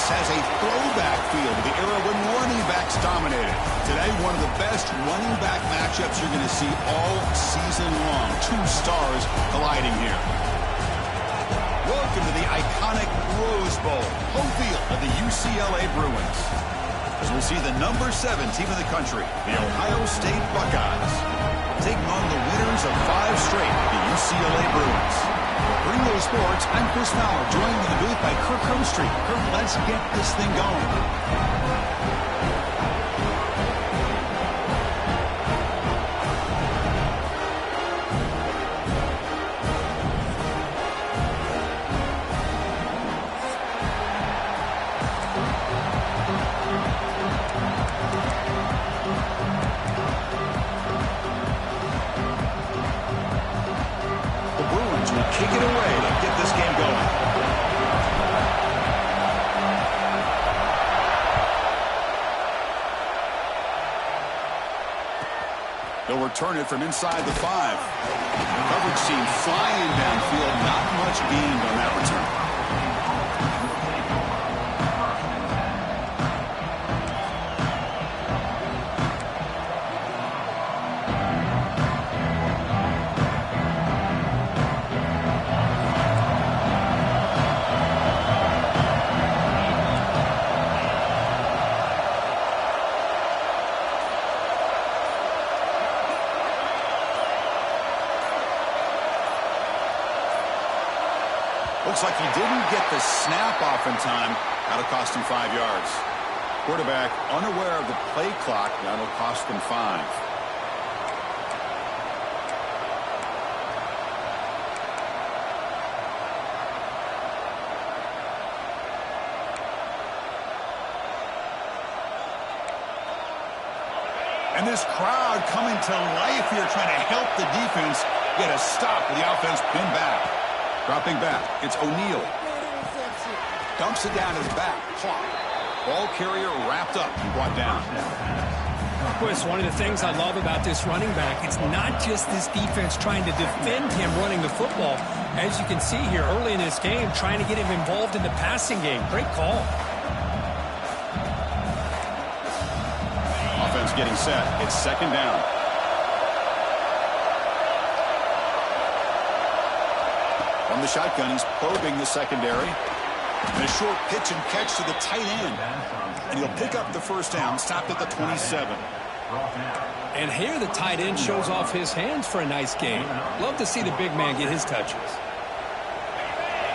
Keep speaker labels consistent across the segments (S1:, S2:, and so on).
S1: This has a throwback feel to the era when running backs dominated. Today, one of the best running back matchups you're going to see all season long. Two stars colliding here. Welcome to the iconic Rose Bowl, home field of the UCLA Bruins. As we'll see the number 7 team in the country, the Ohio State Buckeyes, taking on the winners of 5 straight, the UCLA Bruins. Bring those sports. I'm Chris Fowler, joined in the booth by Kirk Herbstreit. Kirk, let's get this thing going. Kick it away to get this game going. They'll return it from inside the 5. Coverage team flying downfield. Not much gained on that return. Looks like he didn't get the snap off in time. That'll cost him 5 yards. Quarterback unaware of the play clock. That'll cost them 5. And this crowd coming to life here, trying to help the defense get a stop with the offense pinned back. Dropping back, it's O'Neal. Dumps it down to the back. Ball carrier wrapped up and brought down.
S2: Boy, it's one of the things I love about this running back. It's not just this defense trying to defend him running the football. As you can see here early in this game, trying to get him involved in the passing game. Great call.
S1: Offense getting set. It's second down. From the shotgun, he's probing the secondary. And a short pitch and catch to the tight end. And he'll pick up the first down, stopped at the 27.
S2: And here the tight end shows off his hands for a nice game. Love to see the big man get his touches.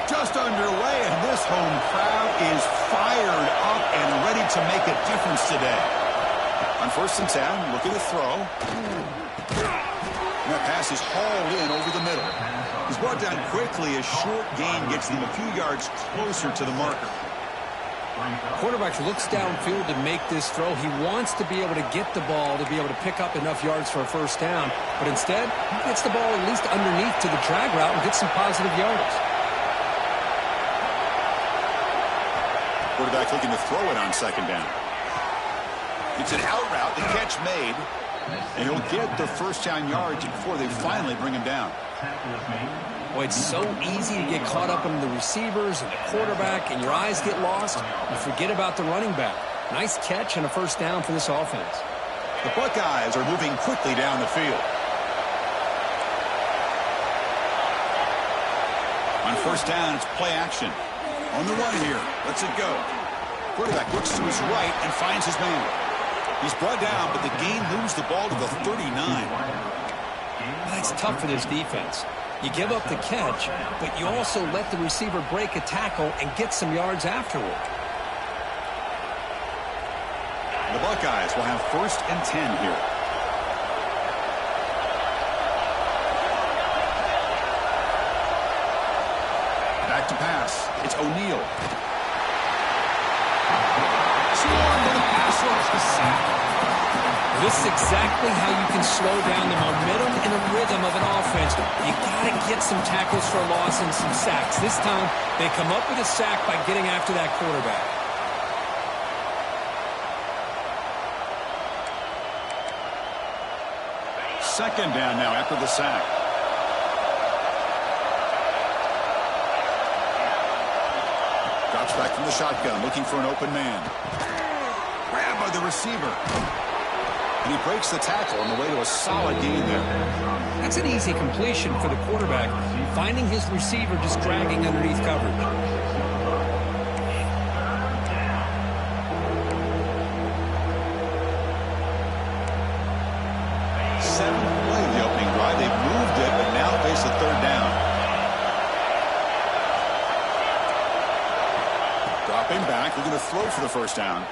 S1: Just underway, and this home crowd is fired up and ready to make a difference today. On 1st and 10, look at the throw. And that pass is hauled in over the middle. He's brought down quickly. A short gain gets them a few yards closer to the marker.
S2: Quarterback looks downfield to make this throw. He wants to be able to get the ball to be able to pick up enough yards for a first down. But instead, he gets the ball at least underneath to the drag route and gets some positive yards.
S1: Quarterback looking to throw it on second down. It's an out route. The catch made. And he'll get the first down yards before they finally bring him down.
S2: Boy, it's so easy to get caught up in the receivers and the quarterback, and your eyes get lost. You forget about the running back. Nice catch and a first down for this offense.
S1: The Buckeyes are moving quickly down the field. On first down, it's play action. On the run here. Lets it go. Quarterback looks to his right and finds his man. He's brought down, but the gain moves the ball to the 39.
S2: That's tough for this defense. You give up the catch, but you also let the receiver break a tackle and get some yards afterward.
S1: The Buckeyes will have 1st and 10 here. Back to pass. It's O'Neal. Swarmed with a pass rush to sack.
S2: This is exactly how you can slow down the momentum and the rhythm of an offense. You got to get some tackles for a loss and some sacks. This time, they come up with a sack by getting after that quarterback.
S1: Second down now after the sack. Drops back from the shotgun, looking for an open man. Grabbed by the receiver. And he breaks the tackle on the way to a solid gain there.
S2: That's an easy completion for the quarterback, finding his receiver just dragging underneath coverage.
S1: 7th play of the opening drive. They've moved it, but now face a third down. Dropping back, looking to throw for the first down.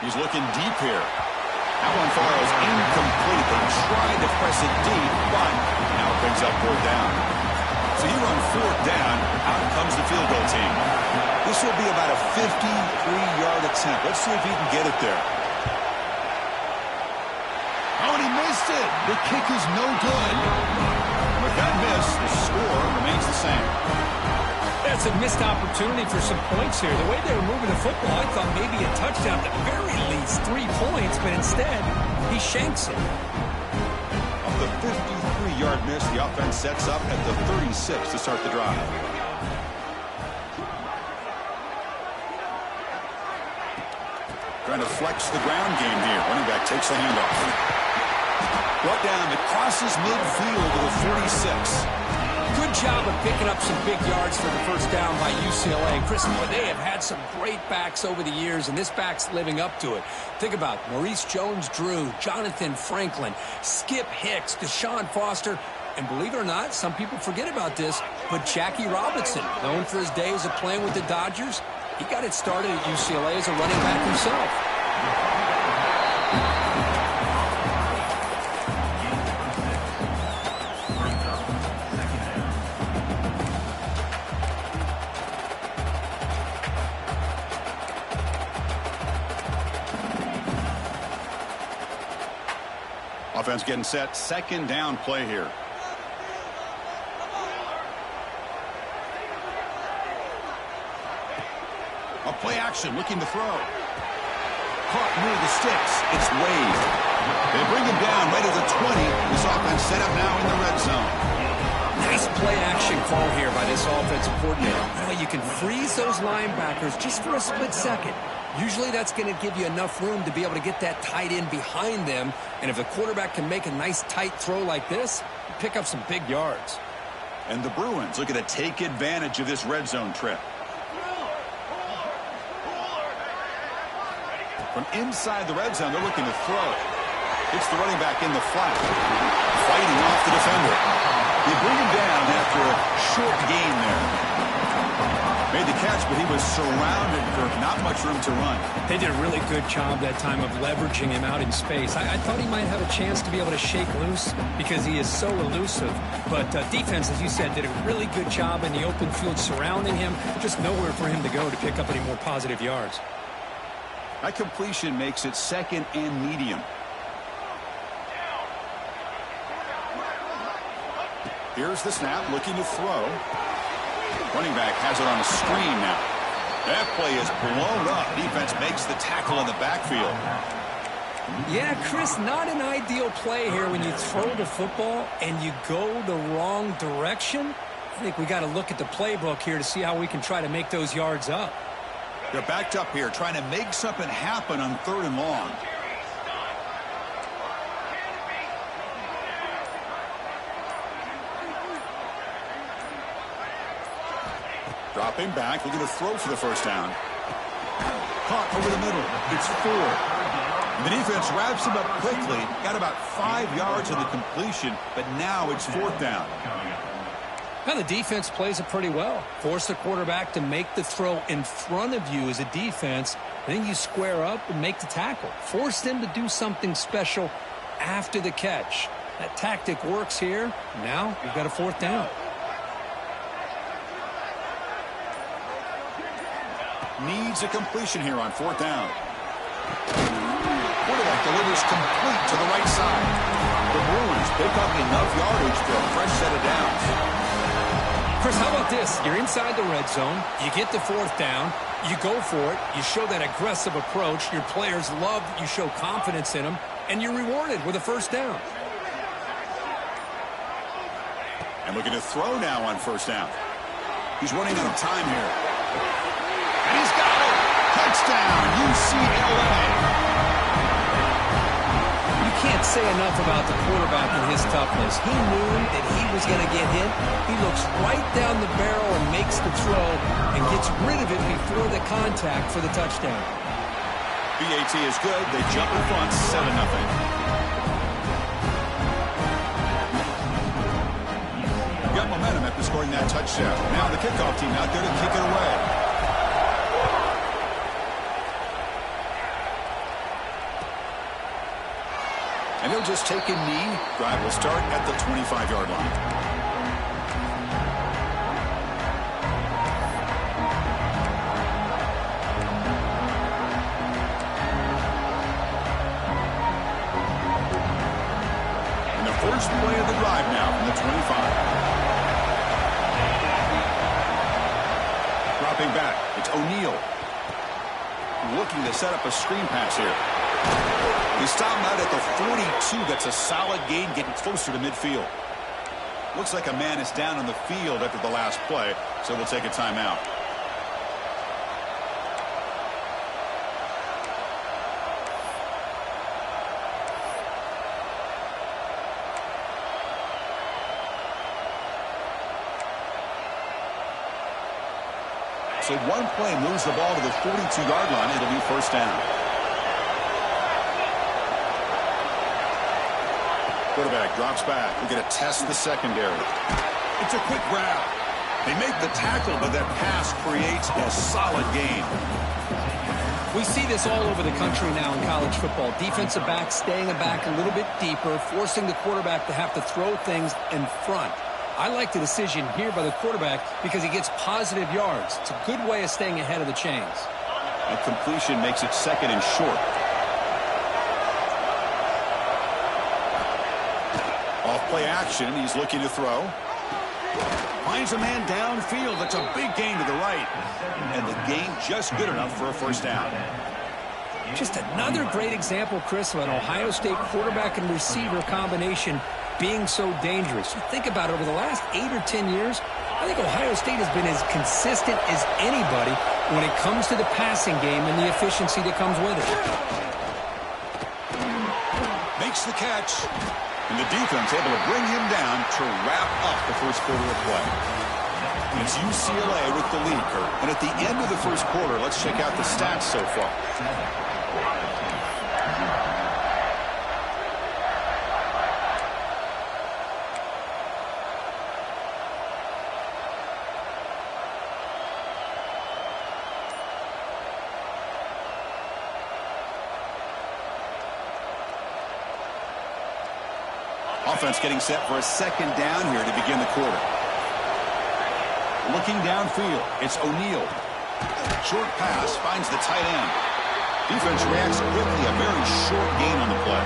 S1: He's looking deep here. That one follows incomplete. They tried to press it deep, but now it brings up 4th down. So you run 4th down, out comes the field goal team. This will be about a 53-yard attempt. Let's see if he can get it there. Oh, and he missed it. The kick is no good. With that miss, the score remains the same.
S2: That's a missed opportunity for some points here. The way they were moving the football, I thought maybe a touchdown, at the very least 3 points, but instead, he shanks it.
S1: Off the 53-yard miss, the offense sets up at the 36 to start the drive. Trying to flex the ground game here. Running back takes the handoff. Brought down, it crosses midfield to the 46.
S2: Good job of picking up some big yards for the first down by UCLA. Chris, they have had some great backs over the years, and this back's living up to it. Think about Maurice Jones-Drew, Jonathan Franklin, Skip Hicks, Deshaun Foster, and believe it or not, some people forget about this, but Jackie Robinson, known for his days of playing with the Dodgers, he got it started at UCLA as a running back himself.
S1: Offense getting set. 2nd down play here. A play action, looking to throw. Caught near the sticks. It's Wade. They bring him down right at the 20. This offense set up now in the red zone.
S2: Nice play action call here by this offensive coordinator. You can freeze those linebackers just for a split second. Usually that's going to give you enough room to be able to get that tight end behind them. And if the quarterback can make a nice tight throw like this, pick up some big yards.
S1: And the Bruins looking to take advantage of this red zone trip. From inside the red zone, they're looking to throw. It's the running back in the flat. Fighting off the defender. They bring him down after a short gain there. Made the catch, but he was surrounded for not much room to run.
S2: They did a really good job that time of leveraging him out in space. I thought he might have a chance to be able to shake loose because he is so elusive. But defense, as you said, did a really good job in the open field surrounding him. Just nowhere for him to go to pick up any more positive yards.
S1: That completion makes it 2nd and medium. Here's the snap, looking to throw. Running back has it on a screen now. That play is blown up. Defense makes the tackle in the backfield.
S2: Yeah, Chris, not an ideal play here when you throw the football and you go the wrong direction. I think we got to look at the playbook here to see how we can try to make those yards up.
S1: They're backed up here, trying to make something happen on 3rd and long. Dropping back, looking to throw for the first down. Caught over the middle. It's 4. And the defense wraps him up quickly. Got about 5 yards on the completion, but now it's 4th down.
S2: Now the defense plays it pretty well. Force the quarterback to make the throw in front of you as a defense. Then you square up and make the tackle. Force them to do something special after the catch. That tactic works here. Now you've got a 4th down.
S1: Needs a completion here on 4th down. Quarterback delivers complete to the right side. The Bruins pick up enough yardage for a fresh set of downs.
S2: Chris, how about this? You're inside the red zone. You get the 4th down. You go for it. You show that aggressive approach. Your players love that you show confidence in them. And you're rewarded with a 1st down.
S1: And looking to throw now on 1st down. He's running out of time here. And he's got it. Touchdown, UCLA.
S2: You can't say enough about the quarterback and his toughness. He knew that he was going to get hit. He looks right down the barrel and makes the throw and gets rid of it before the contact for the touchdown.
S1: BAT is good. They jump in front 7-0. Got momentum after scoring that touchdown. Now the kickoff team out there to kick it away. And he'll just take a knee. Drive will start at the 25-yard line. And the first play of the drive now from the 25. Dropping back, it's O'Neal. Looking to set up a screen pass here. He stopped out at the 42. That's a solid gain, getting closer to midfield. Looks like a man is down on the field after the last play, so we'll take a timeout. So one play moves the ball to the 42-yard line. It'll be first down. Quarterback drops back. We're going to test the secondary. It's a quick grab. They make the tackle, but that pass creates a solid gain.
S2: We see this all over the country now in college football. Defensive backs staying back a little bit deeper, forcing the quarterback to have to throw things in front. I like the decision here by the quarterback because he gets positive yards. It's a good way of staying ahead of the chains.
S1: A completion makes it second and short. Off play action. He's looking to throw. Finds a man downfield. That's a big gain to the right. And the gain just good enough for a first down.
S2: Just another great example, Chris, of an Ohio State quarterback and receiver combination being so dangerous. You think about it, over the last 8 or 10 years, I think Ohio State has been as consistent as anybody when it comes to the passing game and the efficiency that comes with it.
S1: Makes the catch. And the defense able to bring him down to wrap up the first quarter of play. And it's UCLA with the lead, Kurt. And at the end of the first quarter, let's check out the stats so far. Offense getting set for a second down here to begin the quarter. Looking downfield, it's O'Neal. Short pass finds the tight end. Defense reacts quickly, a very short gain on the play.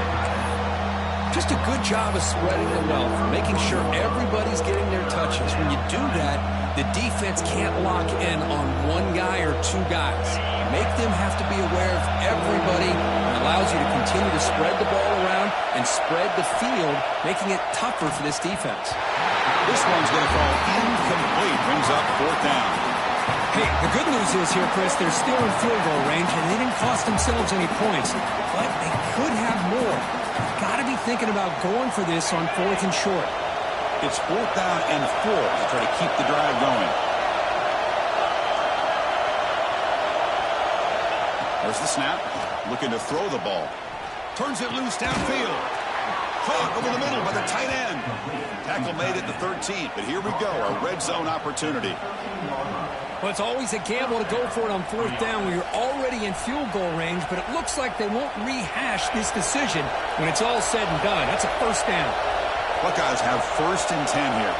S2: Just a good job of spreading the wealth, making sure everybody's getting their touches. When you do that, the defense can't lock in on one guy or two guys. Make them have to be aware of everybody. It allows you to continue to spread the ball around and spread the field, making it tougher for this defense.
S1: This one's going to fall incomplete. Brings up fourth down.
S2: Hey, the good news is here, Chris, they're still in field goal range, and they didn't cost themselves any points. But they could have more. Got to be thinking about going for this on fourth and short.
S1: It's fourth down and 4 to try to keep the drive going. There's the snap. Looking to throw the ball. Turns it loose downfield. Caught over the middle by the tight end. Tackle made at the 13th, but here we go, a red zone opportunity.
S2: Well, it's always a gamble to go for it on fourth down when you're already in field goal range, but it looks like they won't rehash this decision when it's all said and done. That's a first down.
S1: Buckeyes have first and 10 here.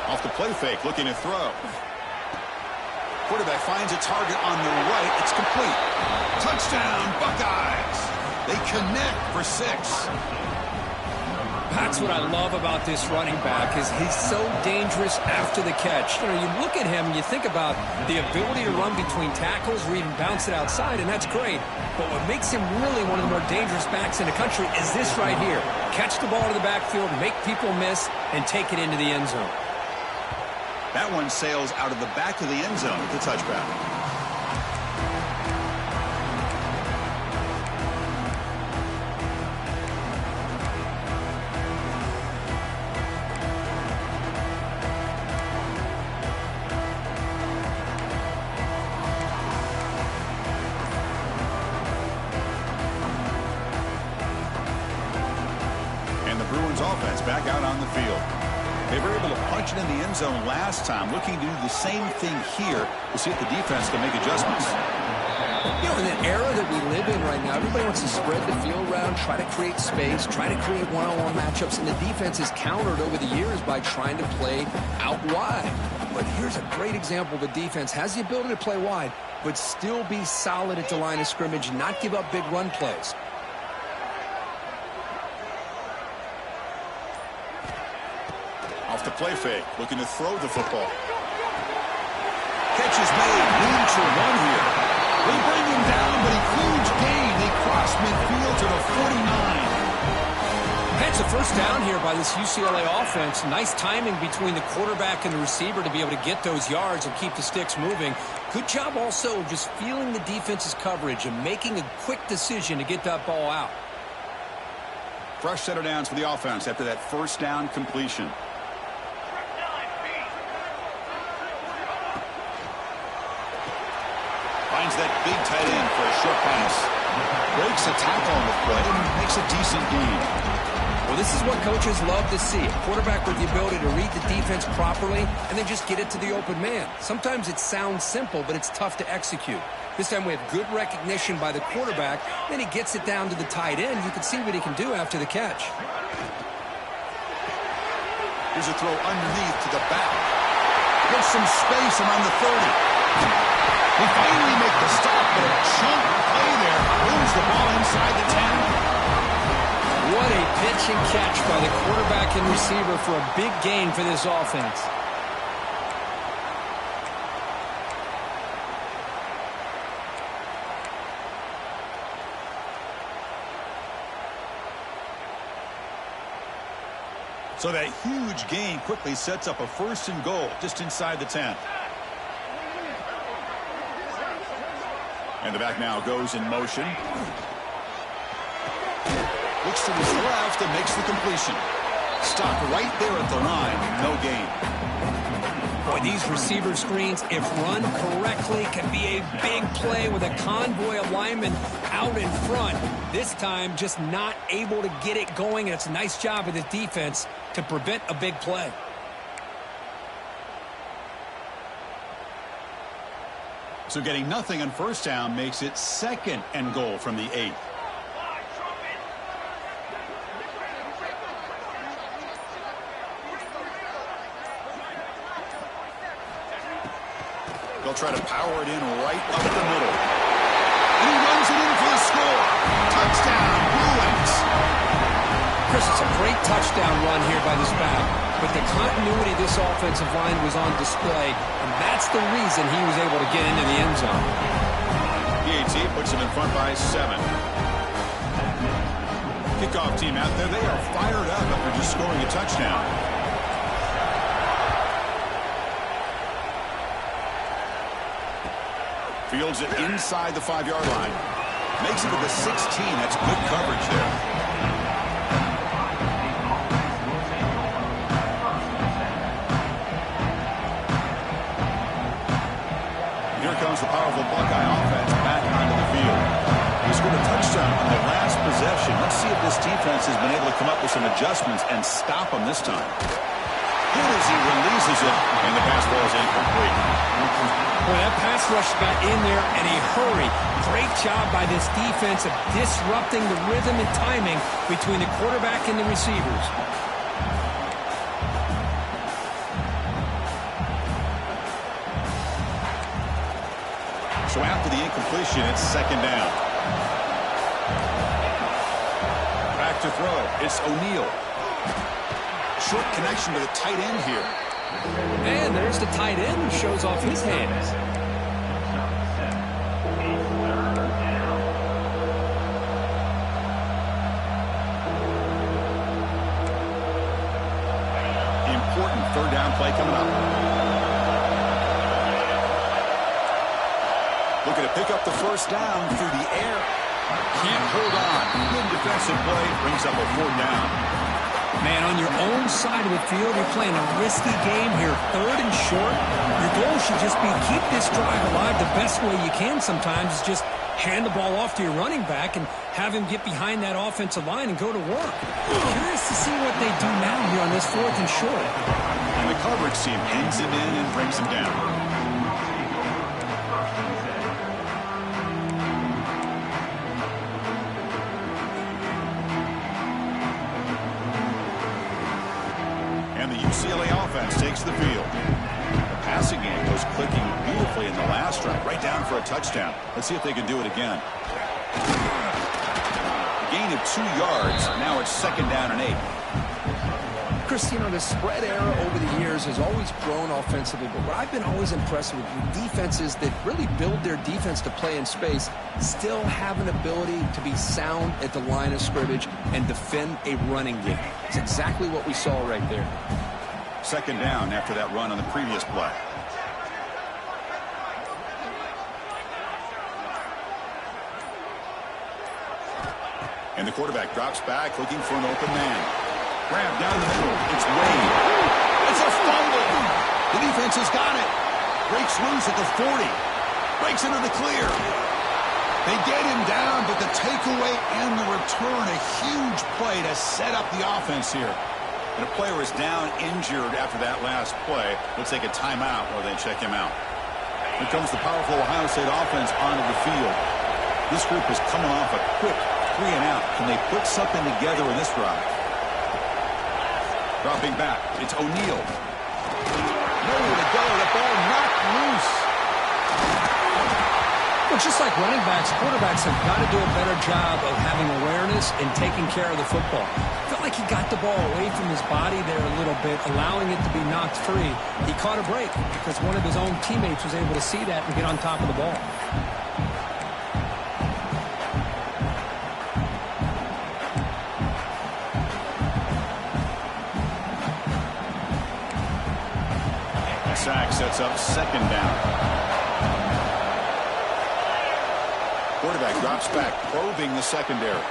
S1: Off the play fake, looking to throw. Quarterback finds a target on the right. It's complete. Touchdown, Buckeyes. They connect for 6.
S2: That's what I love about this running back is he's so dangerous after the catch. You know, you look at him and you think about the ability to run between tackles or even bounce it outside, and that's great. But what makes him really one of the more dangerous backs in the country is this right here. Catch the ball to the backfield, make people miss, and take it into the end zone.
S1: That one sails out of the back of the end zone with the touchback. Offense back out on the field. They were able to punch it in the end zone last time, looking to do the same thing here to see if the defense can make adjustments.
S2: You know, in the era that we live in right now, everybody wants to spread the field around, try to create space, try to create one-on-one matchups, and the defense has countered over the years by trying to play out wide. But here's a great example of a defense has the ability to play wide, but still be solid at the line of scrimmage and not give up big run plays.
S1: Off the play fake, looking to throw the football. Catch is made, room to run here. They bring him down, but a huge gain. They cross midfield to the 49.
S2: It's a first down here by this UCLA offense. Nice timing between the quarterback and the receiver to be able to get those yards and keep the sticks moving. Good job also just feeling the defense's coverage and making a quick decision to get that ball out.
S1: Fresh set of downs for the offense after that first down completion. Finds that big tight end for a short pass. Breaks a tackle on the play and makes a decent gain.
S2: Well, this is what coaches love to see. A quarterback with the ability to read the defense properly and then just get it to the open man. Sometimes it sounds simple, but it's tough to execute. This time we have good recognition by the quarterback. Then he gets it down to the tight end. You can see what he can do after the catch.
S1: Here's a throw underneath to the back. Gets some space around the 30. They finally make the stop, but a chunk play there. Moves the ball inside the 10.
S2: What a pitch and catch by the quarterback and receiver for a big gain for this offense.
S1: So that huge gain quickly sets up a first and goal just inside the 10. And the back now goes in motion. Looks to his left and makes the completion. Stopped right there at the line. No gain.
S2: Boy, these receiver screens, if run correctly, can be a big play with a convoy of linemen out in front. This time, just not able to get it going. And it's a nice job of the defense to prevent a big play.
S1: So getting nothing on first down makes it second and goal from the 8. They'll try to power it in right up the middle. And he runs it in for the score. Touchdown, Bruins.
S2: Chris, it's a great touchdown run here by this back. But the continuity of this offensive line was on display, and that's the reason he was able to get into the end zone.
S1: PAT puts him in front by 7. Kickoff team out there, they are fired up after just scoring a touchdown. Fields it inside the 5-yard line. Makes it to the 16. That's good coverage there. Comes the powerful Buckeye offense back onto the field. He scored a touchdown on the last possession. Let's see if this defense has been able to come up with some adjustments and stop him this time. Good as he releases it, and the pass ball is incomplete.
S2: Boy, that pass rush got in there in a hurry. Great job by this defense of disrupting the rhythm and timing between the quarterback and the receivers.
S1: So after the incompletion, it's second down. Back to throw. It's O'Neal. Short connection to the tight end here.
S2: And there's the tight end who shows off his hands.
S1: Important third down play coming up. Looking to pick up the first down through the air. Can't hold on. Good defensive play. Brings up a 4th down.
S2: Man, on your own side of the field, you're playing a risky game here. 3rd and short. Your goal should just be keep this drive alive the best way you can sometimes is just hand the ball off to your running back and have him get behind that offensive line and go to work. Curious to see what they do now here on this 4th and short.
S1: And the coverage team pins him in and brings him down. And the UCLA offense takes the field. The passing game was clicking beautifully in the last drive, right down for a touchdown. Let's see if they can do it again. A gain of 2 yards. Now it's 2nd down and 8.
S2: Chris, you know, the spread era over the years has always grown offensively, but what I've been always impressed with defenses that really build their defense to play in space still have an ability to be sound at the line of scrimmage and defend a running game. It's exactly what we saw right there.
S1: 2nd down after that run on the previous play. And the quarterback drops back looking for an open man. Grab down the middle. It's Wade. It's a fumble. The defense has got it. Breaks loose at the 40. Breaks into the clear. They get him down, but the takeaway and the return, a huge play to set up the offense here. And a player is down injured after that last play. Let's take a timeout while they check him out. Here comes the powerful Ohio State offense onto the field. This group is coming off a quick 3 and out. Can they put something together in this drive? Dropping back, it's O'Neal. Nowhere to go, the ball knocked loose.
S2: Well, just like running backs, quarterbacks have got to do a better job of having awareness and taking care of the football. I felt like he got the ball away from his body there a little bit, allowing it to be knocked free. He caught a break because one of his own teammates was able to see that and get on top of the ball.
S1: Sack sets up 2nd down. Quarterback drops back, probing the secondary.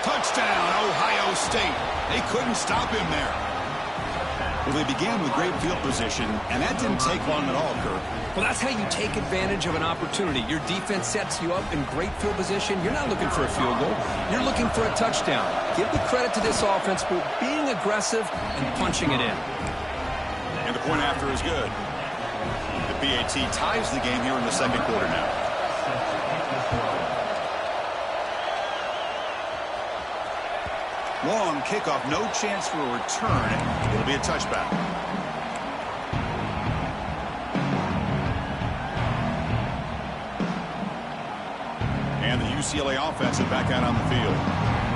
S1: Touchdown, Ohio State. They couldn't stop him there. Well, they began with great field position, and that didn't take long at all, Kirk.
S2: Well, that's how you take advantage of an opportunity. Your defense sets you up in great field position. You're not looking for a field goal. You're looking for a touchdown. Give the credit to this offense for being aggressive and punching it in.
S1: And the point after is good. The PAT ties the game here in the 2nd quarter now. Long kickoff, no chance for a return. It'll be a touchback. And the UCLA offense is back out on the field.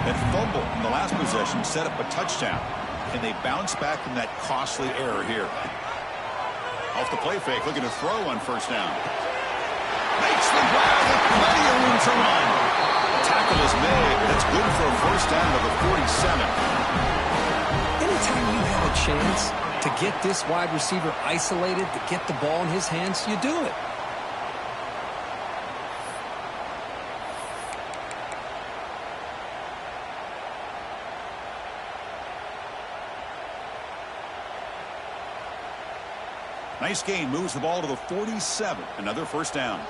S1: That fumble in the last possession set up a touchdown. And they bounce back from that costly error here. Off the play fake, looking to throw on 1st down. Makes the grab with plenty of room to run. Tackle is made. That's good for a 1st down of the 47.
S2: Anytime you have a chance to get this wide receiver isolated, to get the ball in his hands, you do it.
S1: Nice gain, moves the ball to the 47. Another 1st down.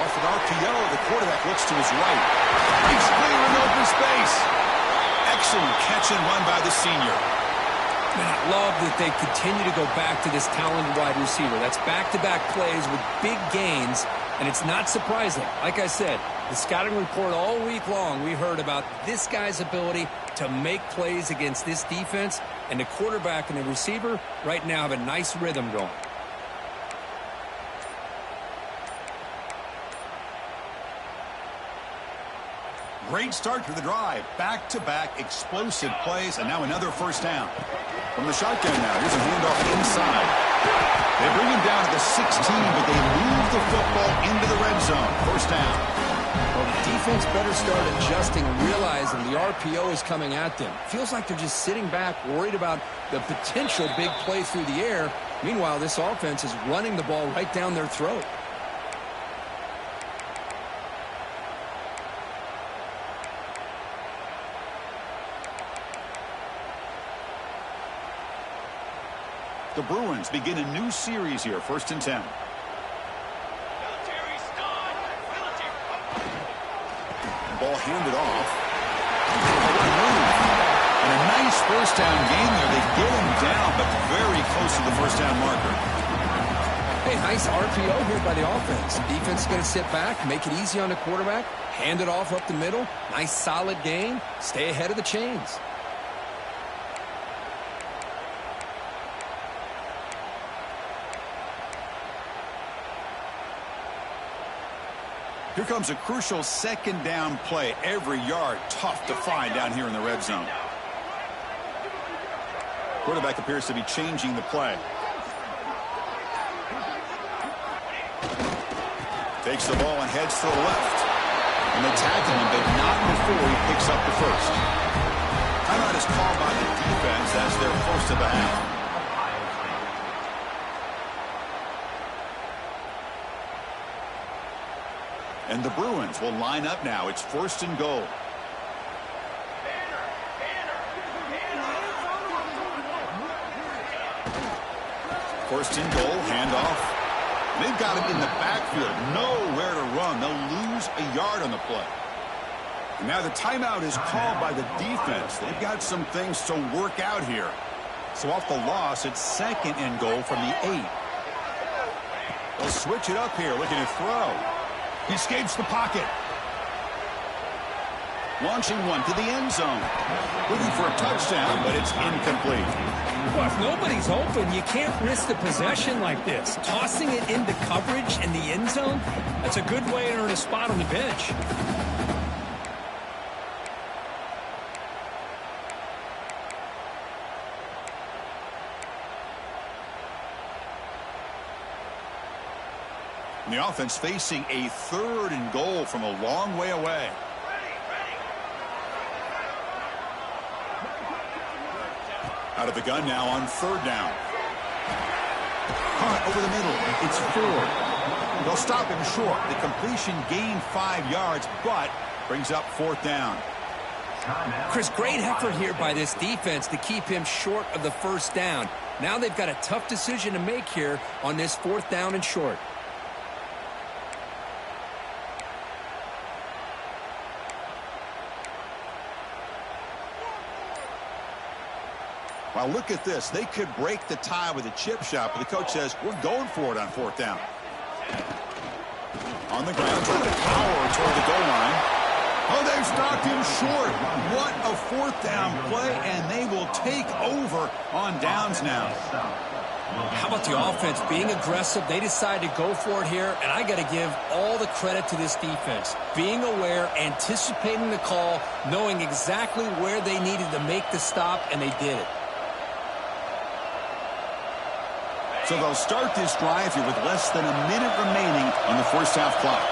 S1: Off an RPO, the quarterback looks to his right. Breaks clear in open space. Excellent catch and run by the senior.
S2: Man, I love that they continue to go back to this talented wide receiver. That's back-to-back plays with big gains, and it's not surprising. Like I said, the scouting report all week long, we heard about this guy's ability to make plays against this defense, and the quarterback and the receiver right now have a nice rhythm going.
S1: Great start to the drive. Back-to-back explosive plays, and now another 1st down. From the shotgun now, here's a handoff inside. They bring him down to the 16, but they move the football into the red zone. 1st down.
S2: Well, the defense better start adjusting and realizing the RPO is coming at them. Feels like they're just sitting back, worried about the potential big play through the air. Meanwhile, this offense is running the ball right down their throat.
S1: The Bruins begin a new series here, 1st and 10. Ball handed off. And a nice first down gain there. They get him down, but very close to the first down marker.
S2: Hey, nice RPO here by the offense. Defense is going to sit back, make it easy on the quarterback, hand it off up the middle. Nice solid gain. Stay ahead of the chains.
S1: Here comes a crucial 2nd down play. Every yard tough to find down here in the red zone. Quarterback appears to be changing the play. Takes the ball and heads to the left. And they tackle him, but not before he picks up the first. Timeout is called by the defense. That's their first of the half. And the Bruins will line up now. It's 1st and goal. First and goal, handoff. They've got him in the backfield. Nowhere to run. They'll lose a yard on the play. And now the timeout is called by the defense. They've got some things to work out here. So off the loss, it's 2nd and goal from the 8. They'll switch it up here, looking to throw. He escapes the pocket. Launching one to the end zone. Looking for a touchdown, but it's incomplete.
S3: Well, if nobody's open, you can't risk the possession like this. Tossing it into coverage in the end zone, that's a good way to earn a spot on the bench.
S1: And the offense facing a 3rd and goal from a long way away. Out of the gun now on 3rd down. Caught over the middle. It's Ford. They'll stop him short. The completion gained 5 yards, but brings up 4th down.
S2: Chris, great effort here by this defense to keep him short of the first down. Now they've got a tough decision to make here on this 4th down and short.
S1: Well, look at this. They could break the tie with a chip shot, but the coach says, we're going for it on 4th down. On the ground, trying to power toward the goal line. Oh, they've stopped him short. What a 4th down play, and they will take over on downs now.
S2: How about the offense being aggressive? They decide to go for it here, and I got to give all the credit to this defense. Being aware, anticipating the call, knowing exactly where they needed to make the stop, and they did it.
S1: So they'll start this drive here with less than a minute remaining on the first half clock.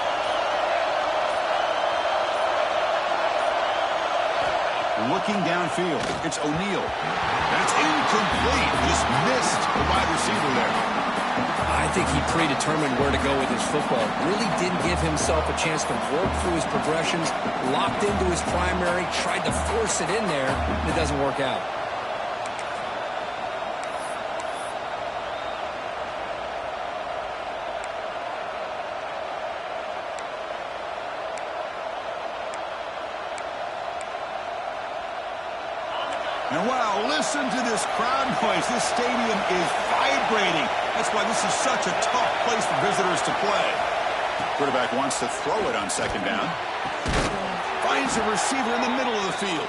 S1: Looking downfield, it's O'Neal. And it's incomplete. Just missed the wide receiver there.
S2: I think he predetermined where to go with his football. Really didn't give himself a chance to work through his progressions, locked into his primary, tried to force it in there, and it doesn't work out.
S1: And wow, listen to this crowd noise. This stadium is vibrating. That's why this is such a tough place for visitors to play. Quarterback wants to throw it on 2nd down. Finds a receiver in the middle of the field.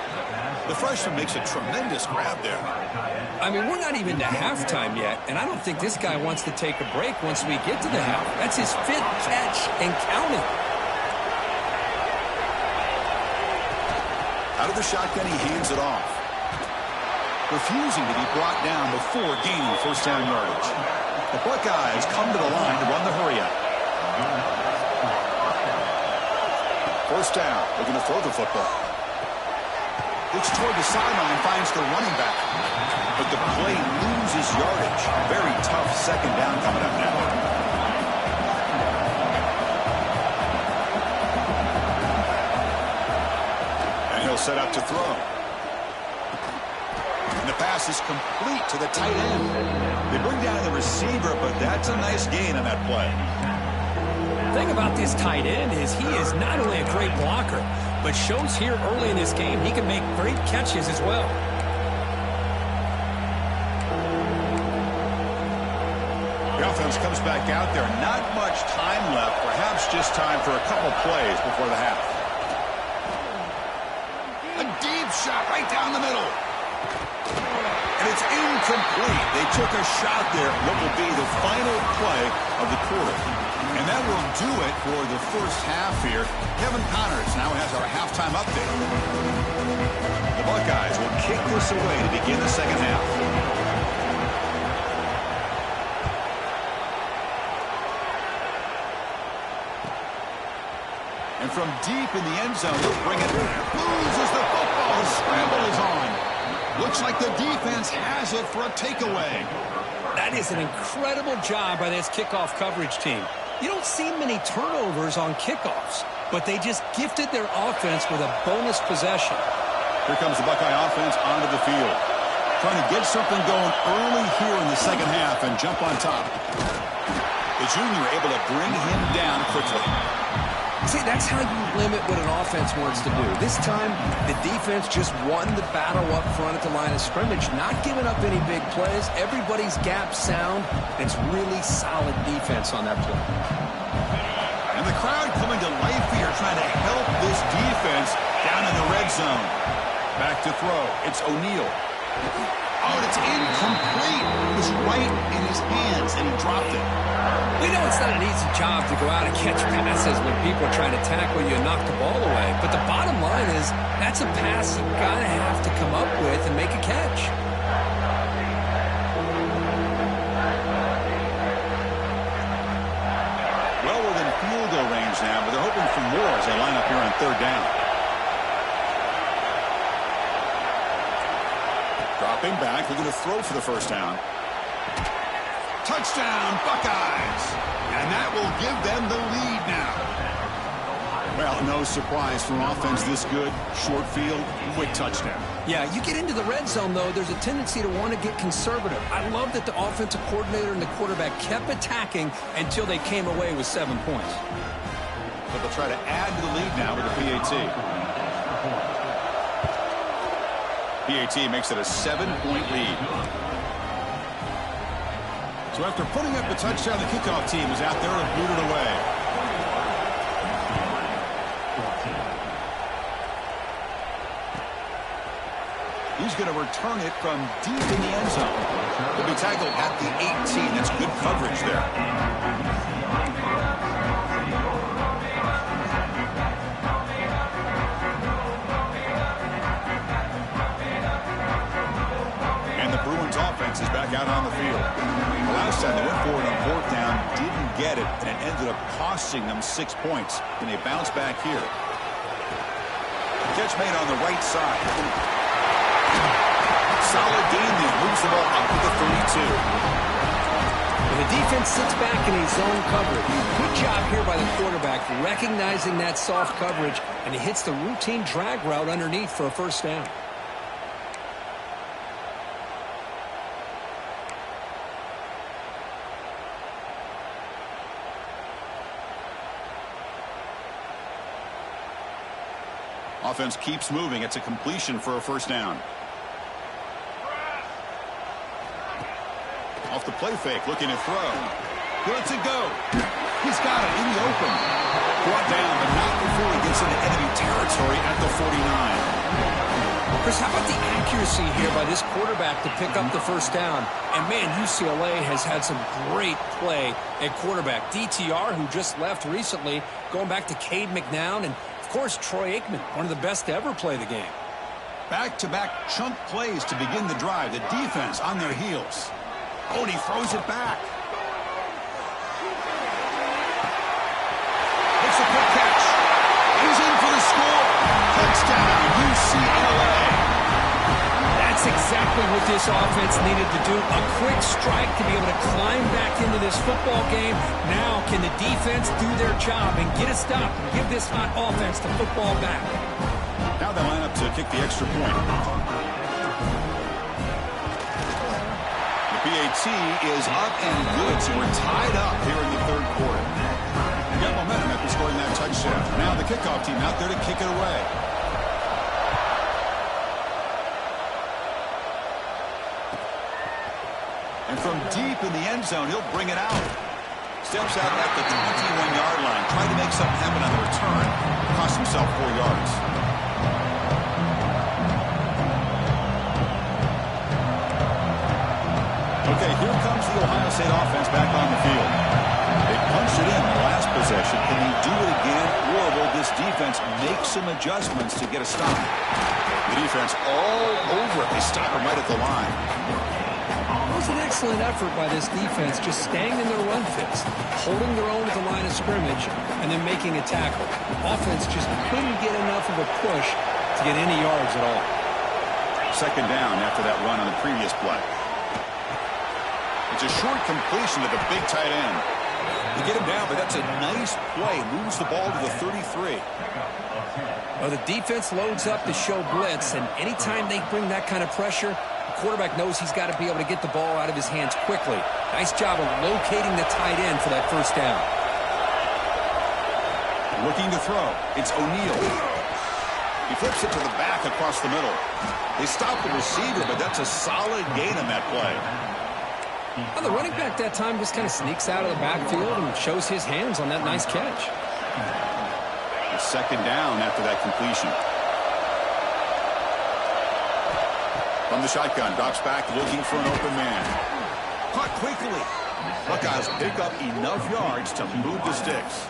S1: The freshman makes a tremendous grab there.
S2: I mean, we're not even to halftime yet, and I don't think this guy wants to take a break once we get to the half. That's his 5th catch and counting.
S1: Out of the shotgun, he hands it off. Refusing to be brought down before gaining first down yardage. The Buckeyes come to the line to run the hurry up. First down, looking to throw the football. Looks toward the sideline, finds the running back. But the play loses yardage. Very tough second down coming up now. And he'll set up to throw. And the pass is complete to the tight end. They bring down the receiver, but that's a nice gain on that play.
S3: The thing about this tight end is he is not only a great blocker, but shows here early in this game he can make great catches as well.
S1: The offense comes back out there. Not much time left. Perhaps just time for a couple plays before the half. A deep shot right down the middle. And it's incomplete. They took a shot there. What will be the final play of the quarter. And that will do it for the first half here. Kevin Connors now has our halftime update. The Buckeyes will kick this away to begin the second half. And from deep in the end zone, they'll bring it. Loses the football. The scramble is on. Looks like the defense has it for a takeaway.
S3: That is an incredible job by this kickoff coverage team. You don't see many turnovers on kickoffs, but they just gifted their offense with a bonus possession.
S1: Here comes the Buckeye offense onto the field. Trying to get something going early here in the second half and jump on top. The junior able to bring him down quickly.
S2: See, that's how you limit what an offense wants to do. This time, the defense just won the battle up front at the line of scrimmage, not giving up any big plays. Everybody's gap sound. It's really solid defense on that play.
S1: And the crowd coming to life here, trying to help this defense down in the red zone. Back to throw. It's O'Neal. Oh, and it's incomplete. It was right in his hands, and he dropped it.
S2: We know it's not an easy job to go out and catch passes when people are trying to tackle you and knock the ball away. But the bottom line is that's a pass you've got to have to come up with and make a catch.
S1: Well within field goal range now, but they're hoping for more as they line up here on third down. Dropping back, looking to throw for the first down. Touchdown, Buckeyes! And that will give them the lead now. Well, no surprise from offense this good. Short field, quick touchdown.
S2: Yeah, you get into the red zone, though, there's a tendency to want to get conservative. I love that the offensive coordinator and the quarterback kept attacking until they came away with 7 points.
S1: But they'll try to add to the lead now with a PAT. PAT makes it a 7-point lead. So after putting up the touchdown, the kickoff team is out there and booted it away. He's going to return it from deep in the end zone. He'll be tackled at the 18. That's good coverage there. And the Bruins offense is back out on the field. The last time they went for it on fourth down, didn't get it, and it ended up costing them 6 points. And they bounce back here. Catch made on the right side. Solid gain there. Moves the ball up to the 32.
S2: When the defense sits back in his zone coverage, good job here by the quarterback recognizing that soft coverage, and he hits the routine drag route underneath for a first down.
S1: Offense keeps moving. It's a completion for a first down. Off the play fake, looking to throw. He lets it go. He's got it in the open. Brought down, but not before he gets into enemy territory at the 49.
S2: Chris, how about the accuracy here by this quarterback to pick up the first down? And, man, UCLA has had some great play at quarterback. DTR, who just left recently, going back to Cade McNown, and, of course, Troy Aikman, one of the best to ever play the game.
S1: Back-to-back chunk plays to begin the drive. The defense on their heels. Oh, and he throws it back. It's a quick catch. He's in for the
S3: this offense needed to do. A quick strike to be able to climb back into this football game. Now can the defense do their job and get a stop and give this hot offense the football back?
S1: Now they line up to kick the extra point. The PAT is up and good, so we're tied up here in the third quarter. We got momentum after scoring that touchdown. Now the kickoff team out there to kick it away. And from deep in the end zone, he'll bring it out. Steps out at the 21-yard line. Tried to make something happen on the return. Cost himself 4 yards. Okay, here comes the Ohio State offense back on the field. They punched it in the last possession. Can they do it again, or will this defense make some adjustments to get a stop? The defense all over it. They stop him right at the line.
S3: It was an excellent effort by this defense, just staying in their run fits, holding their own at the line of scrimmage, and then making a tackle. Offense just couldn't get enough of a push to get any yards at all.
S1: Second down after that run on the previous play. It's a short completion to the big tight end. They get him down, but that's a nice play. Moves the ball to the 33.
S3: Well, the defense loads up to show blitz, and anytime they bring that kind of pressure, quarterback knows he's got to be able to get the ball out of his hands quickly. Nice job of locating the tight end for that first down.
S1: Looking to throw. It's O'Neal. He flips it to the back across the middle. They stop the receiver, but that's a solid gain on that play.
S3: Well, the running back that time just kind of sneaks out of the backfield and shows his hands on that nice catch.
S1: It's second down after that completion. From the shotgun, drops back looking for an open man. Caught quickly. Buckeyes pick up enough yards to move the sticks.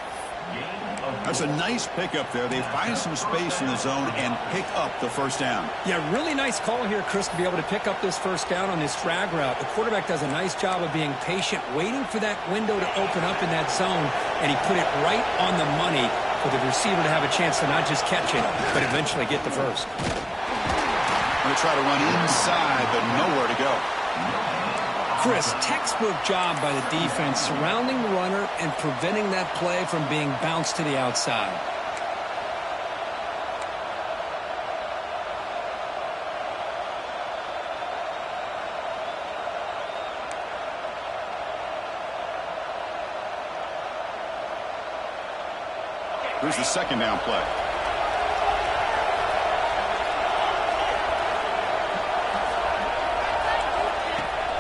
S1: That's a nice pickup there. They find some space in the zone and pick up the first down.
S3: Yeah, really nice call here, Chris, to be able to pick up this first down on this drag route. The quarterback does a nice job of being patient, waiting for that window to open up in that zone, and he put it right on the money for the receiver to have a chance to not just catch it, but eventually get the first.
S1: Going to try to run inside, but nowhere to go.
S3: Chris, textbook job by the defense surrounding the runner and preventing that play from being bounced to the outside.
S1: Here's the second down play.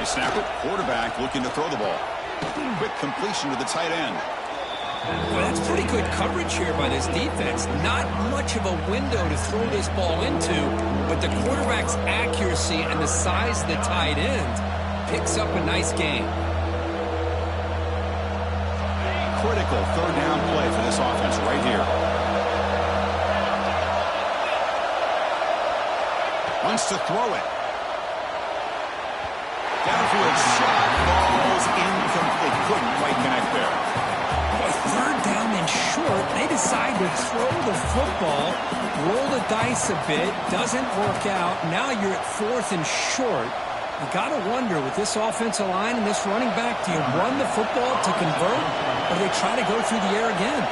S1: Snap it, quarterback looking to throw the ball. Quick completion to the tight end.
S3: Well, that's pretty good coverage here by this defense. Not much of a window to throw this ball into, but the quarterback's accuracy and the size of the tight end picks up a nice gain.
S1: Critical third down play for this offense right here. Wants to throw it. Downfield shot falls incomplete. Couldn't quite connect there.
S3: Well, third down and short. They decide to throw the football, roll the dice a bit. Doesn't work out. Now you're at fourth and short. You got to wonder, with this offensive line and this running back, do you run the football to convert, or do they try to go through the air again?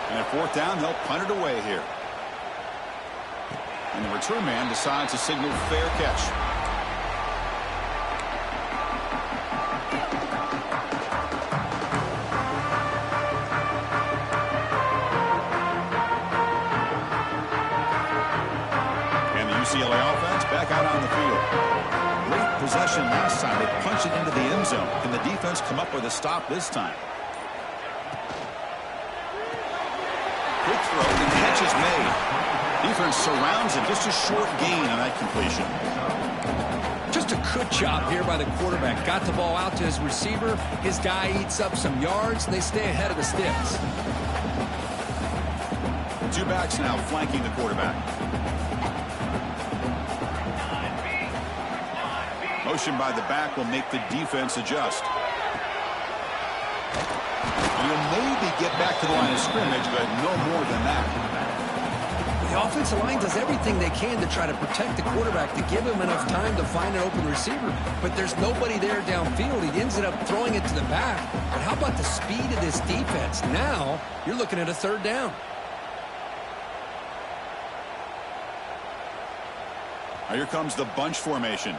S1: And at fourth down, they'll punt it away here. And the return man decides to signal fair catch. And the UCLA offense back out on the field. Great possession last time. They punched it into the end zone. Can the defense come up with a stop this time? Quick throw, the catch is made. Defense surrounds him. Just a short gain on that completion.
S3: Just a good job here by the quarterback. Got the ball out to his receiver. His guy eats up some yards. They stay ahead of the sticks.
S1: Two backs now flanking the quarterback. Motion by the back will make the defense adjust. And he'll maybe get back to the line of scrimmage, but no more than that.
S2: The offensive line does everything they can to try to protect the quarterback, to give him enough time to find an open receiver. But there's nobody there downfield. He ends up throwing it to the back. But how about the speed of this defense? Now you're looking at a third down.
S1: Now here comes the bunch formation.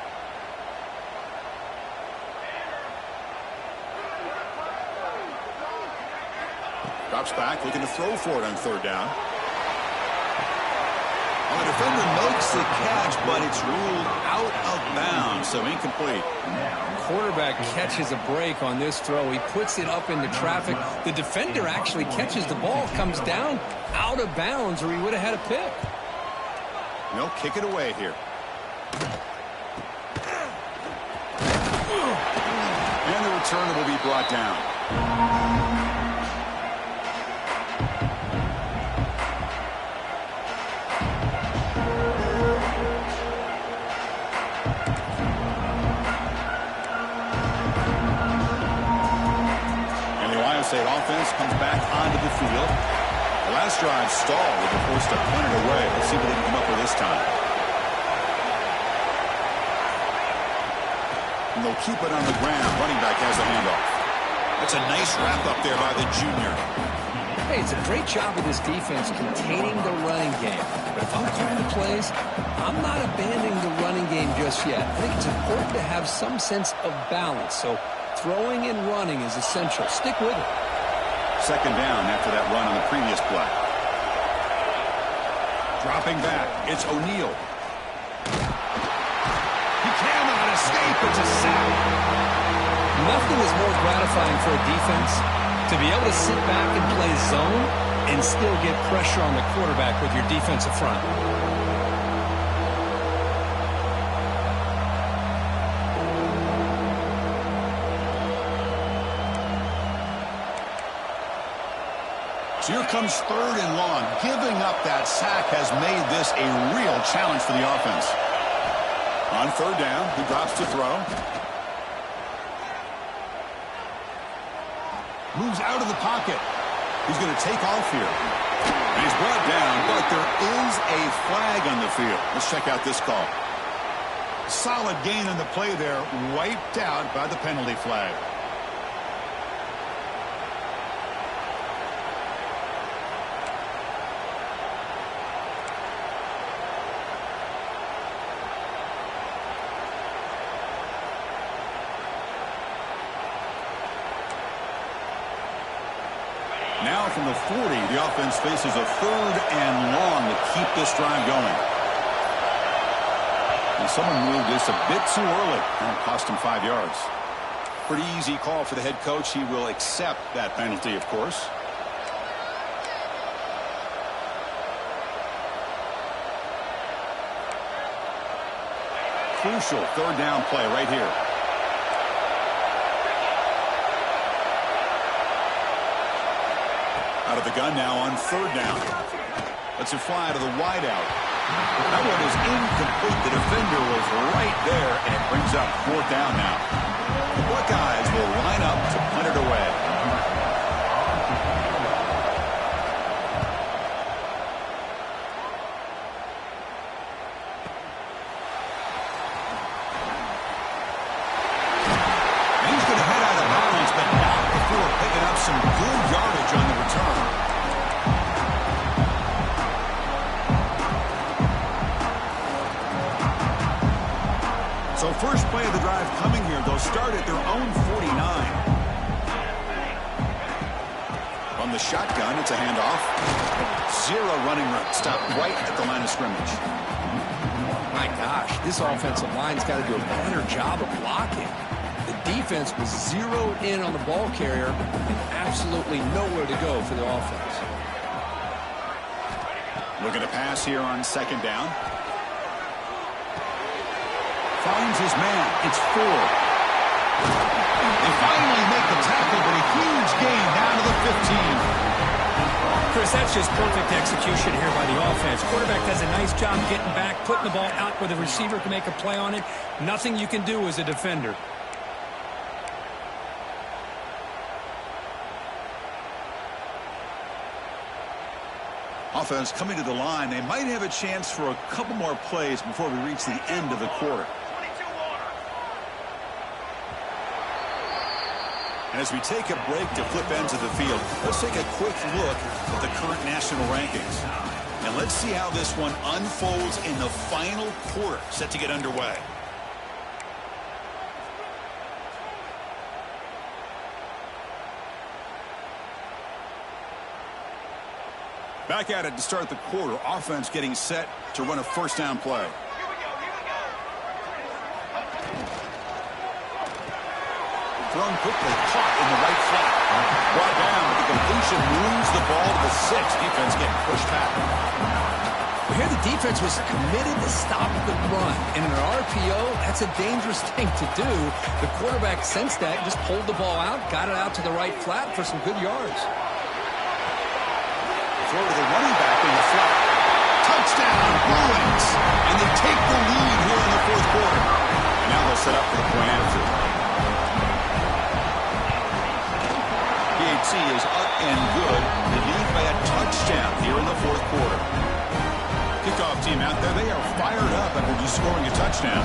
S1: Drops back, looking to throw for it on third down. Well, the defender makes the catch, but it's ruled out of bounds, so incomplete.
S2: Quarterback catches a break on this throw. He puts it up into traffic. The defender actually catches the ball, comes down out of bounds, or he would have had a pick.
S1: They'll kick it away here. And the returner will be brought down. State offense comes back onto the field. The last drive stalled with the forced to punt it away. Let's see what they can come up with this time. And they'll keep it on the ground. Running back has the handoff. That's a nice wrap up there by the junior.
S2: Hey, it's a great job of this defense containing the running game. But if I'm calling the plays, I'm not abandoning the running game just yet. I think it's important to have some sense of balance. So throwing and running is essential. Stick with it.
S1: Second down after that run on the previous play. Dropping back, it's O'Neal. He cannot escape. It's a sack.
S2: Nothing is more gratifying for a defense to be able to sit back and play zone and still get pressure on the quarterback with your defensive front.
S1: So here comes third and long. Giving up that sack has made this a real challenge for the offense. On third down, he drops to throw. Moves out of the pocket. He's going to take off here. And he's brought down, but there is a flag on the field. Let's check out this call. Solid gain on the play there, wiped out by the penalty flag. Now from the 40, the offense faces a third and long to keep this drive going. And someone moved this a bit too early. And it cost him 5 yards. Pretty easy call for the head coach. He will accept that penalty, of course. Crucial third down play right here. Out of the gun now on third down. Lets it fly to the wideout. That one is incomplete. The defender was right there, and it brings up fourth down now. The Buckeyes will line up to punt it away. And he's going to head out of bounds, but not before picking up some good yardage on the return. So first play of the drive coming here. They'll start at their own 49. From the shotgun, it's a handoff. Zero running room. Stop right at the line of scrimmage.
S2: My gosh, this offensive line's got to do a better job of blocking. The defense was zeroed in on the ball carrier and absolutely nowhere to go for the offense.
S1: Looking to pass here on second down. Finds his man. It's 4. They finally make the tackle, but a huge gain down to the 15.
S3: Chris, that's just perfect execution here by the offense. Quarterback does a nice job getting back, putting the ball out where the receiver can make a play on it. Nothing you can do as a defender.
S1: Offense coming to the line. They might have a chance for a couple more plays before we reach the end of the quarter. And as we take a break to flip ends of the field, let's take a quick look at the current national rankings. And let's see how this one unfolds in the final quarter, set to get underway. Back at it to start the quarter. Offense getting set to run a first down play. Thrown quickly, caught in the right flat. Brought down, but the completion moves the ball to the 6. Defense getting pushed back.
S2: Well, here the defense was committed to stop the run. And in an RPO, that's a dangerous thing to do. The quarterback sensed that, just pulled the ball out, got it out to the right flat for some good yards.
S1: Throw to the running back in the flat. Touchdown, Bruins. And they take the lead here in the fourth quarter. And now they'll set up for the point after. PHC is up and good. They lead by a touchdown here in the fourth quarter. Kickoff team out there, they are fired up after just scoring a touchdown.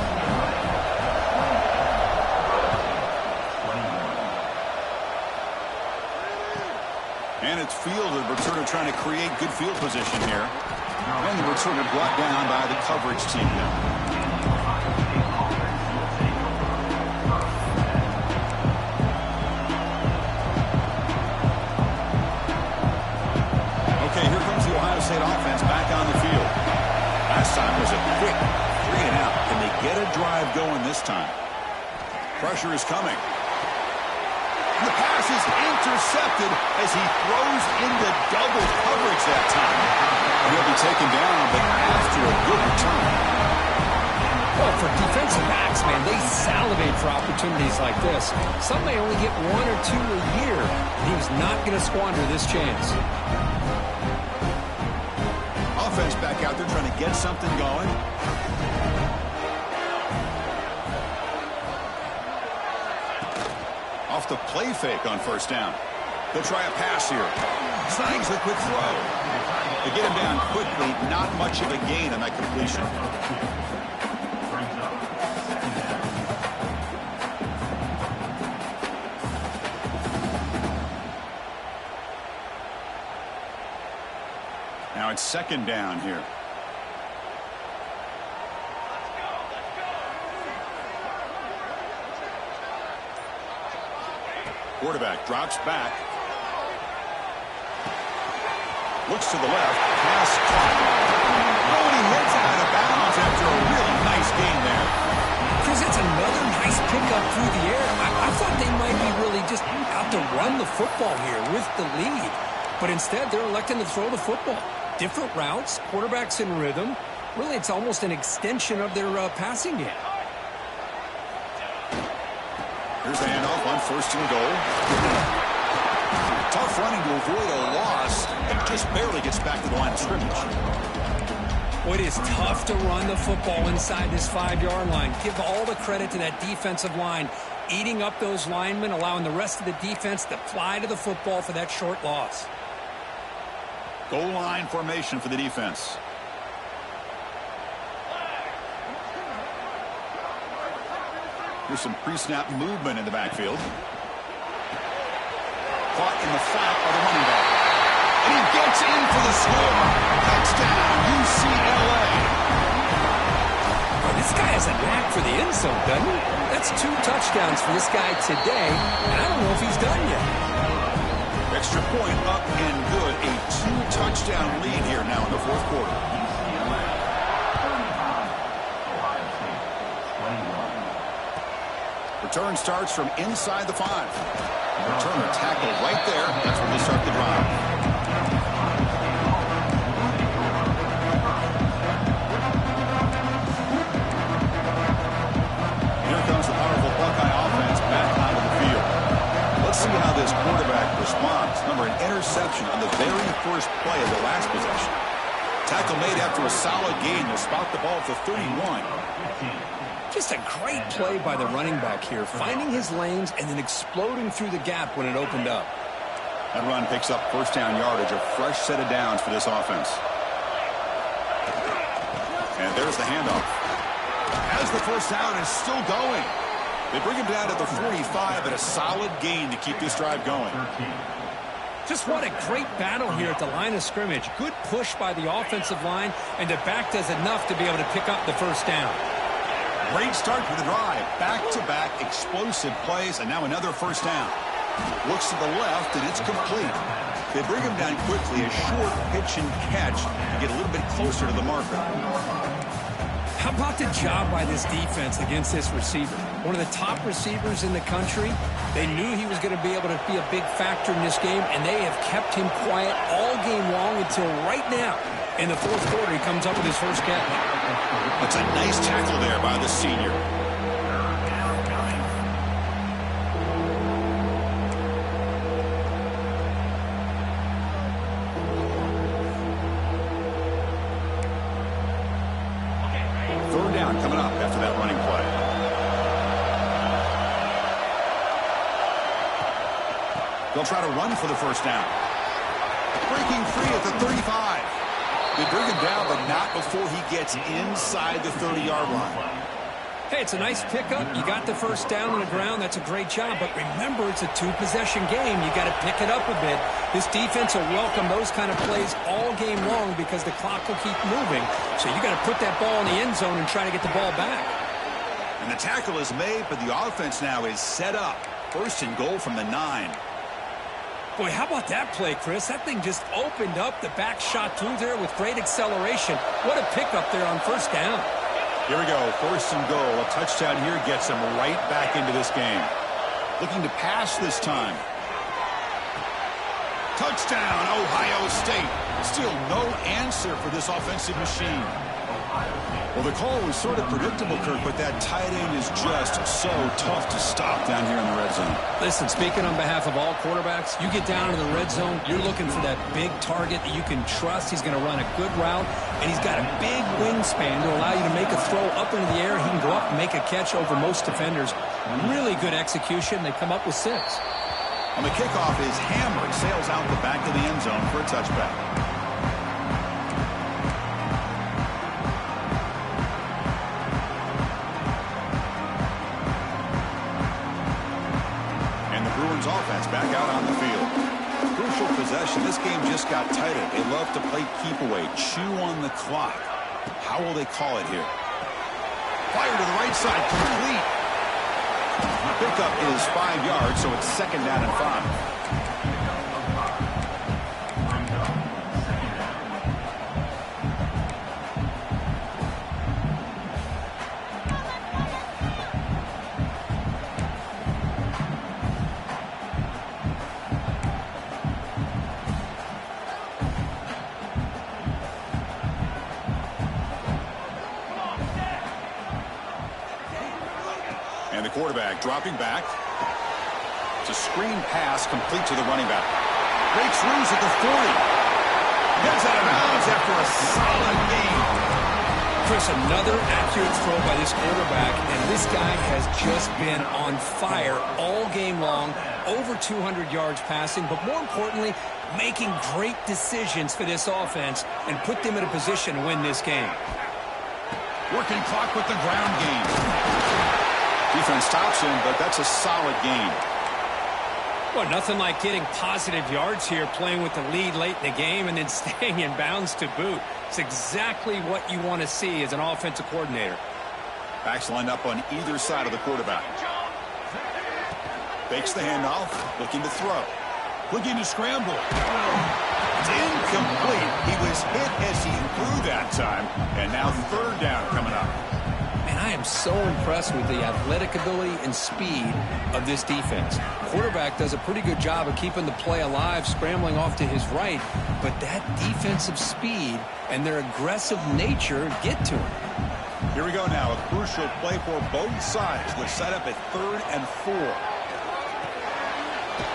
S1: And it's fielded. Returner trying to create good field position here. And the returner brought down by the coverage team now. Okay, here comes the Ohio State offense back on the field. Last time was a quick 3 and out. Can they get a drive going this time? Pressure is coming. The pass is intercepted as he throws into double coverage that time. He'll be taken down, but after a good return.
S2: Well, for defensive backs, man, they salivate for opportunities like this. Some may only get 1 or 2 a year. He was not going to squander this chance.
S1: Offense back out there trying to get something going. Off the play fake on first down. They'll try a pass here. Snags the quick throw. They get him down quickly. Not much of a gain on that completion. Now it's second down here. Quarterback drops back. Looks to the left. Pass caught. Oh, and he heads out of bounds after a really nice game there.
S2: Chris, it's another nice pickup through the air. I thought they might be really just out to run the football here with the lead. But instead, they're electing to throw the football. Different routes, quarterbacks in rhythm. Really, it's almost an extension of their passing game.
S1: Here's the handoff on first and goal. Tough running to avoid a loss, and just barely gets back to the line of scrimmage.
S2: Well, it is tough to run the football inside this 5-yard line. Give all the credit to that defensive line, eating up those linemen, allowing the rest of the defense to fly to the football for that short loss.
S1: Goal line formation for the defense. Here's some pre-snap movement in the backfield. Caught in the flat by the running back. And he gets in for the score. Touchdown, UCLA.
S2: Well, this guy has a knack for the end zone, doesn't he? That's 2 touchdowns for this guy today, and I don't know if he's done yet.
S1: Extra point up and good. A 2-touchdown lead here now in the fourth quarter. Return starts from inside the 5. Returner tackle right there. That's where they start the drive. Here comes the powerful Buckeye offense back onto the field. Let's see how this quarterback responds. Remember, an interception on the very first play of the last possession. Tackle made after a solid gain. They'll spot the ball at the 31.
S2: Just a great play by the running back here, finding his lanes and then exploding through the gap when it opened up.
S1: That run picks up first down yardage, a fresh set of downs for this offense. And there's the handoff. As the first down is still going. They bring him down at the 45, but a solid gain to keep this drive going.
S3: Just what a great battle here at the line of scrimmage. Good push by the offensive line, and the back does enough to be able to pick up the first down.
S1: Great start for the drive. Back-to-back explosive plays, and now another first down. Looks to the left, and it's complete. They bring him down quickly, a short pitch and catch to get a little bit closer to the marker.
S3: How about the job by this defense against this receiver? One of the top receivers in the country. They knew he was going to be able to be a big factor in this game, and they have kept him quiet all game long until right now. In the fourth quarter, he comes up with his first catch.
S1: That's a nice tackle there by the senior. Third down coming up after that running play. They'll try to run for the first down. Breaking free at the 35. They bring him down, but not before he gets inside the 30-yard line.
S3: Hey, it's a nice pickup. You got the first down on the ground. That's a great job. But remember, it's a two-possession game. You got to pick it up a bit. This defense will welcome those kind of plays all game long because the clock will keep moving. So you got to put that ball in the end zone and try to get the ball back.
S1: And the tackle is made, but the offense now is set up. First and goal from the 9.
S3: Boy, how about that play, Chris? That thing just opened up. The back shot through there with great acceleration. What a pickup there on first down.
S1: Here we go. First and goal. A touchdown here gets him right back into this game. Looking to pass this time. Touchdown, Ohio State. Still no answer for this offensive machine. Well, the call was sort of predictable, Kirk, but that tight end is just so tough to stop down here in the red zone.
S3: Listen, speaking on behalf of all quarterbacks, you get down in the red zone, you're looking for that big target that you can trust. He's going to run a good route, and he's got a big wingspan to allow you to make a throw up into the air. He can go up and make a catch over most defenders. Really good execution. They come up with 6.
S1: On the kickoff, his hammer sails out the back of the end zone for a touchback. Offense back out on the field. Crucial possession. This game just got tighter. They love to play keep away, chew on the clock. How will they call it here? Fire to the right side, complete. The pickup is 5 yards, so it's second down and 5. Quarterback dropping back. It's a screen pass complete to the running back. Breaks loose at the 40. Gets out of bounds after a solid game.
S3: Chris, another accurate throw by this quarterback, and this guy has just been on fire all game long. Over 200 yards passing, but more importantly, making great decisions for this offense and put them in a position to win this game.
S1: Working clock with the ground game. Defense stops him, but that's a solid game.
S3: Well, nothing like getting positive yards here, playing with the lead late in the game and then staying in bounds to boot. It's exactly what you want to see as an offensive coordinator.
S1: Backs lined up on either side of the quarterback. Fakes the handoff, looking to throw. Looking to scramble. It's incomplete. He was hit as he threw that time, and now third down coming up.
S3: I am so impressed with the athletic ability and speed of this defense. Quarterback does a pretty good job of keeping the play alive, scrambling off to his right, but that defensive speed and their aggressive nature get to him.
S1: Here we go now, a crucial play for both sides. We're set up at 3rd and 4.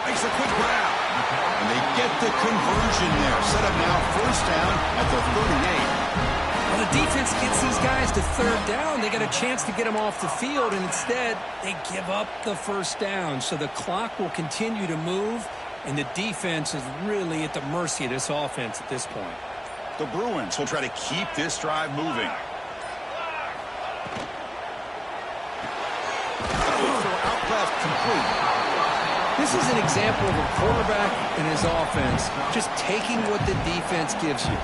S1: Makes a quick grab, and they get the conversion there. Set up now, first down at the 38.
S3: Well, the defense gets these guys to 3rd down. They got a chance to get them off the field, and instead they give up the first down. So the clock will continue to move, and the defense is really at the mercy of this offense at this point.
S1: The Bruins will try to keep this drive moving. Out left, complete.
S2: This is an example of a quarterback and his offense just taking what the defense gives you.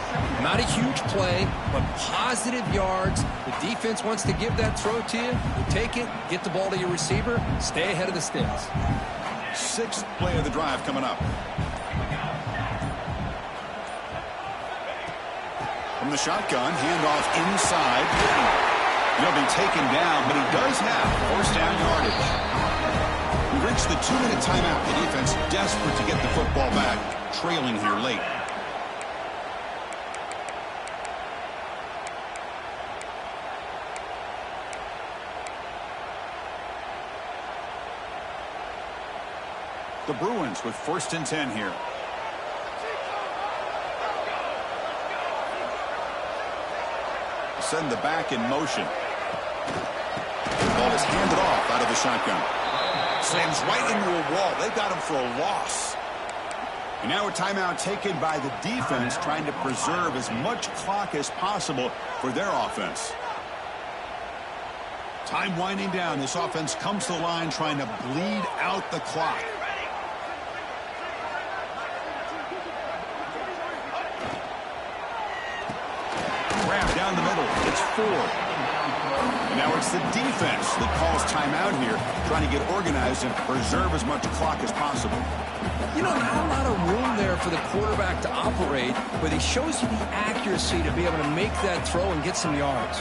S2: Not a huge play, but positive yards. The defense wants to give that throw to you. You take it, get the ball to your receiver, stay ahead of the sticks.
S1: Sixth play of the drive coming up. From the shotgun, handoff inside. He'll be taken down, but he does have first down yardage. We reached the 2-minute timeout. The defense desperate to get the football back, trailing here late. The Bruins with 1st and 10 here. Send the back in motion. The ball is handed off out of the shotgun. Slams right into a wall. They got him for a loss. And now a timeout taken by the defense, trying to preserve as much clock as possible for their offense. Time winding down. This offense comes to the line trying to bleed out the clock. Grab down the middle. It's 4. And now it's the defense that calls timeout here, trying to get organized and preserve as much clock as possible.
S2: You know, not a lot of room there for the quarterback to operate, but he shows you the accuracy to be able to make that throw and get some yards.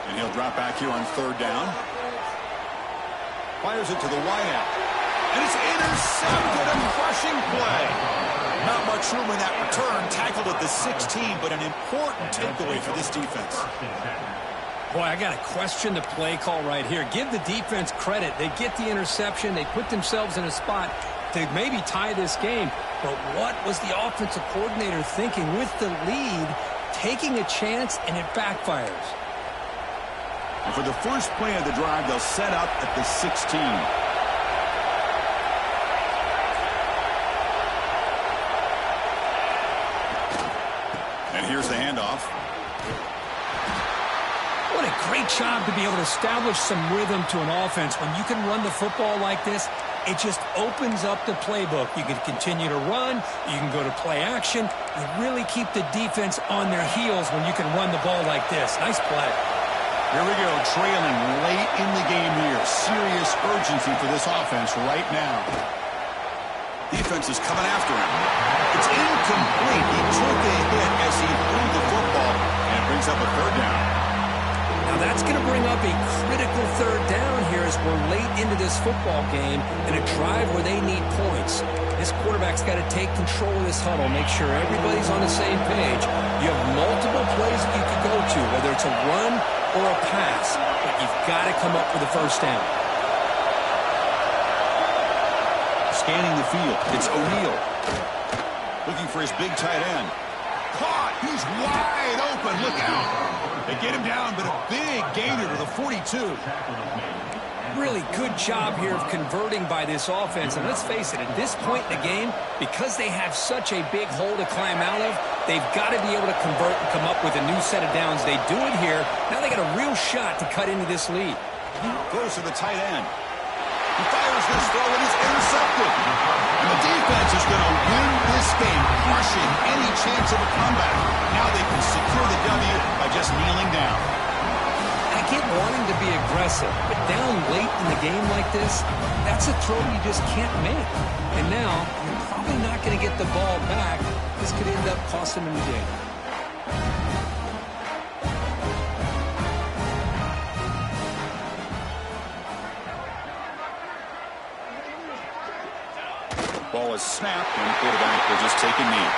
S1: And he'll drop back here on 3rd down. Fires it to the wideout. And it's intercepted. A crushing play. Not much room in that return. Tackled at the 16, but an important takeaway for this defense.
S3: Boy, I got to question the play call right here. Give the defense credit. They get the interception. They put themselves in a spot to maybe tie this game. But what was the offensive coordinator thinking with the lead, taking a chance, and it backfires?
S1: And for the first play of the drive, they'll set up at the 16. And here's the handoff.
S3: What a great job to be able to establish some rhythm to an offense. When you can run the football like this, it just opens up the playbook. You can continue to run. You can go to play action. You really keep the defense on their heels when you can run the ball like this. Nice play.
S1: Here we go, trailing late in the game here. Serious urgency for this offense right now. Defense is coming after him. It's incomplete. He took a hit as he threw the football, and it brings up a 3rd down.
S2: Now that's going to bring up a critical 3rd down here as we're late into this football game in a drive where they need points. This quarterback's got to take control of this huddle, make sure everybody's on the same page. You have multiple plays that you could go to, whether it's a run or a pass, but you've got to come up with a 1st down.
S1: Scanning the field, it's O'Neal. Looking for his big tight end. Caught! He's wide open! Look out! They get him down, but a big gainer to the 42.
S2: Really good job here of converting by this offense. And let's face it, at this point in the game, because they have such a big hole to climb out of, they've got to be able to convert and come up with a new set of downs. They do it here. Now they got a real shot to cut into this lead.
S1: Goes to the tight end. He fires this throw and it's intercepted. And the defense is going to win this game, crushing any chance of a comeback. Now they can secure the W by just kneeling down.
S2: I get wanting to be aggressive, but down late in the game like this, that's a throw you just can't make. And now you're probably not going to get the ball back. This could end up costing them the game.
S1: Ball is snapped, and the quarterback will just take a knee.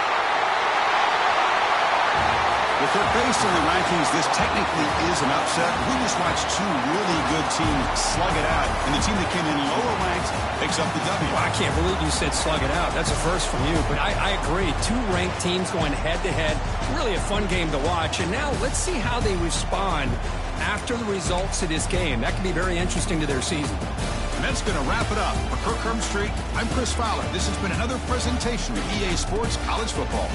S1: With their base in the rankings, this technically is an upset. We just watched 2 really good teams slug it out, and the team that came in lower ranked picks up the W.
S3: Well, I can't believe you said slug it out. That's a first from you, but I agree. 2 ranked teams going head-to-head. Really a fun game to watch, and now let's see how they respond after the results of this game. That could be very interesting to their season.
S1: And that's going to wrap it up. For Kirk Herbstreit, I'm Chris Fowler. This has been another presentation of EA Sports College Football.